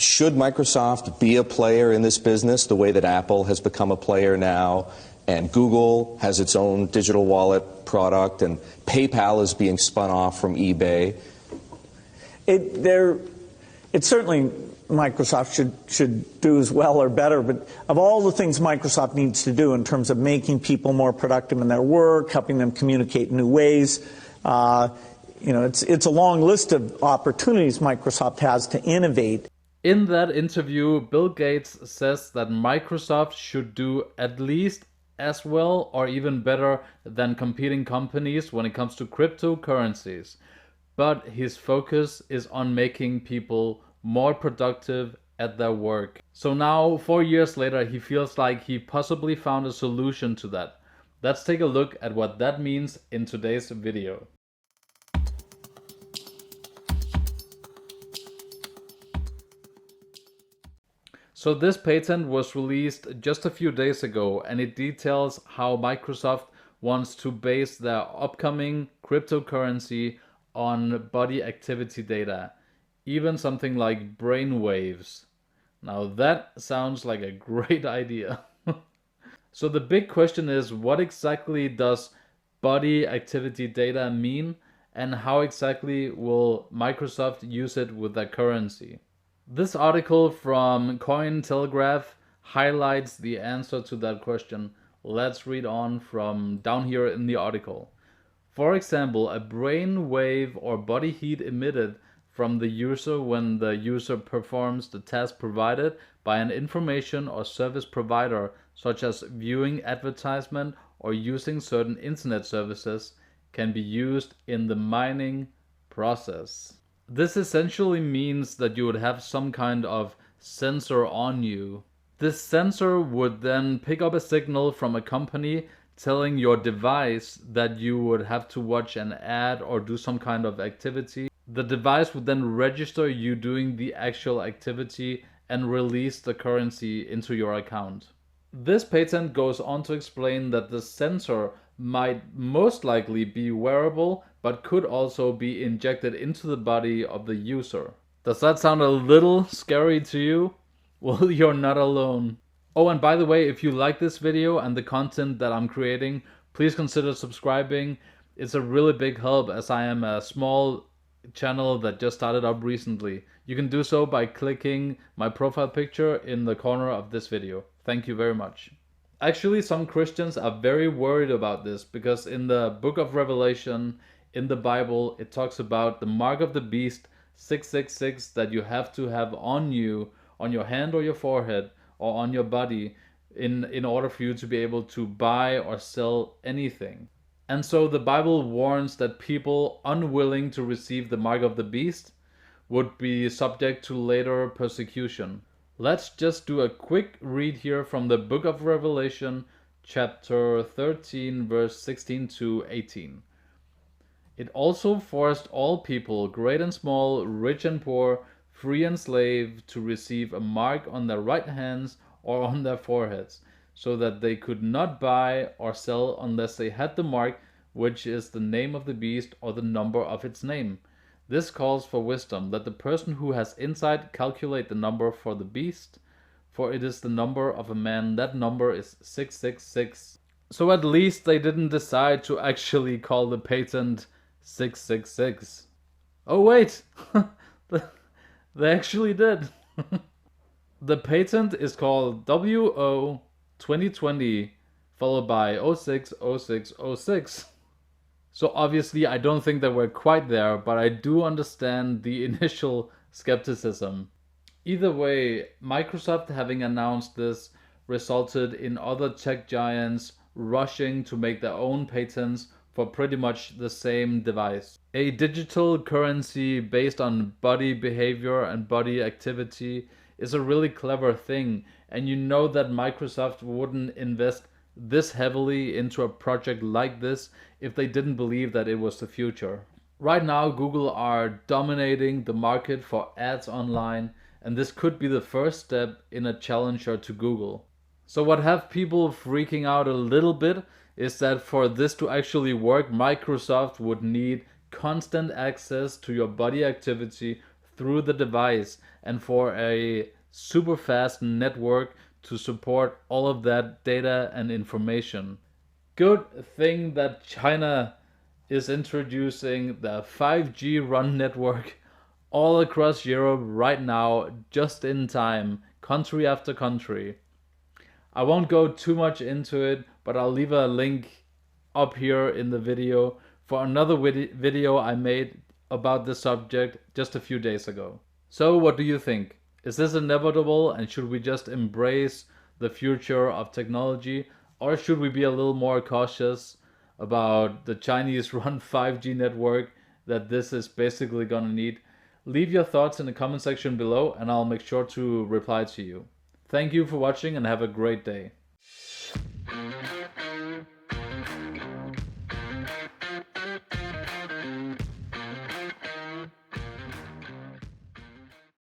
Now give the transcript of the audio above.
Should Microsoft be a player in this business the way that Apple has become a player now, and Google has its own digital wallet product, and PayPal is being spun off from eBay? It's certainly Microsoft should do as well or better, but of all the things Microsoft needs to do in terms of making people more productive in their work, helping them communicate in new ways, it's a long list of opportunities Microsoft has to innovate. In that interview, Bill Gates says that Microsoft should do at least as well or even better than competing companies when it comes to cryptocurrencies. But his focus is on making people more productive at their work. So now, 4 years later, he feels like he possibly found a solution to that. Let's take a look at what that means in today's video. So this patent was released just a few days ago, and it details how Microsoft wants to base their upcoming cryptocurrency on body activity data, even something like brain waves. Now that sounds like a great idea. So the big question is, what exactly does body activity data mean, and how exactly will Microsoft use it with their currency? This article from Cointelegraph highlights the answer to that question. Let's read on from down here in the article. For example, a brain wave or body heat emitted from the user when the user performs the task provided by an information or service provider, such as viewing advertisement or using certain internet services, can be used in the mining process. This essentially means that you would have some kind of sensor on you. This sensor would then pick up a signal from a company telling your device that you would have to watch an ad or do some kind of activity. The device would then register you doing the actual activity and release the currency into your account. This patent goes on to explain that the sensor might most likely be wearable, but could also be injected into the body of the user. Does that sound a little scary to you? Well, you're not alone. Oh, and by the way, if you like this video and the content that I'm creating, please consider subscribing. It's a really big help, as I am a small channel that just started up recently. You can do so by clicking my profile picture in the corner of this video. Thank you very much. Actually, some Christians are very worried about this because in the book of Revelation, in the Bible, it talks about the mark of the beast 666 that you have to have on you, on your hand or your forehead, or on your body in order for you to be able to buy or sell anything. And so the Bible warns that people unwilling to receive the mark of the beast would be subject to later persecution. Let's just do a quick read here from the book of Revelation, chapter 13, verse 16 to 18. It also forced all people, great and small, rich and poor, free and slave, to receive a mark on their right hands or on their foreheads, so that they could not buy or sell unless they had the mark, which is the name of the beast or the number of its name. This calls for wisdom. Let the person who has insight calculate the number for the beast, for it is the number of a man. That number is 666. So at least they didn't decide to actually call the patent 666. Oh wait, they actually did. The patent is called WO 2020 followed by 060606. So obviously I don't think that we're quite there, but I do understand the initial skepticism. Either way, Microsoft having announced this resulted in other tech giants rushing to make their own patents for pretty much the same device. A digital currency based on body behavior and body activity is a really clever thing, and you know that Microsoft wouldn't invest this heavily into a project like this if they didn't believe that it was the future. Right now, Google are dominating the market for ads online, and this could be the first step in a challenger to Google. So what have people freaking out a little bit is that for this to actually work, Microsoft would need constant access to your body activity through the device and for a super fast network to support all of that data and information. Good thing that China is introducing the 5G RUN network all across Europe right now, just in time, country after country. I won't go too much into it, but I'll leave a link up here in the video for another video I made about this subject just a few days ago. So what do you think? Is this inevitable, and should we just embrace the future of technology, or should we be a little more cautious about the Chinese run 5G network that this is basically gonna need? Leave your thoughts in the comment section below and I'll make sure to reply to you. Thank you for watching and have a great day.